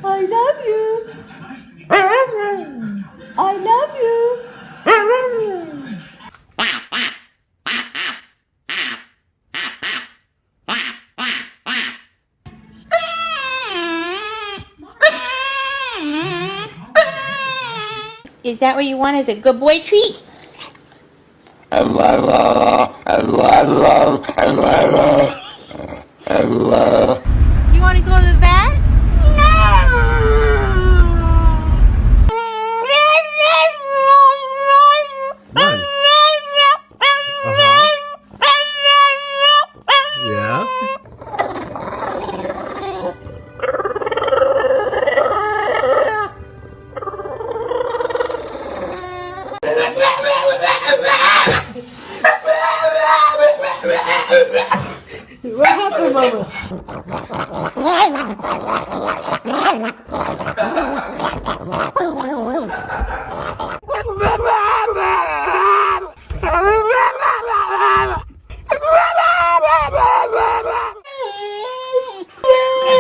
I love you. I love you. Is that what you want as a good boy treat? You want to go to the vet? Run. Yeah. What happened, Mama?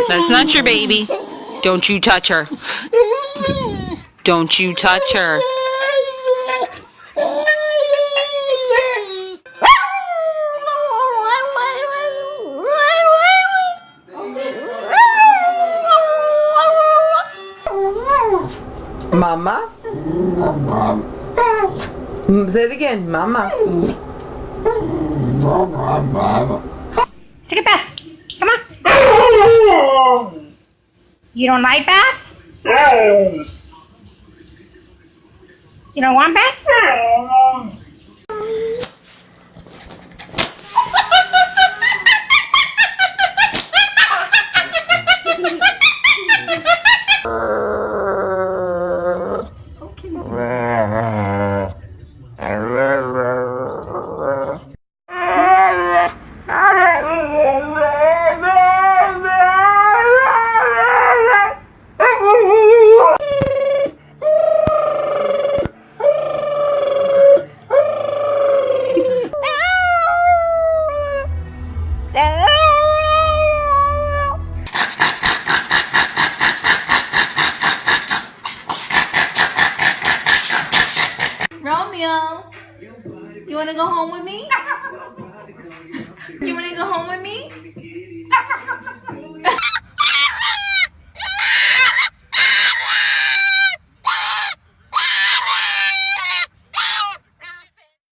That's not your baby. Don't you touch her. Don't you touch her. Mama? Say it again, Mama. Take a bath. Come on. You don't like baths? You don't want baths? Romeo, you want to go home with me? You want to go home with me?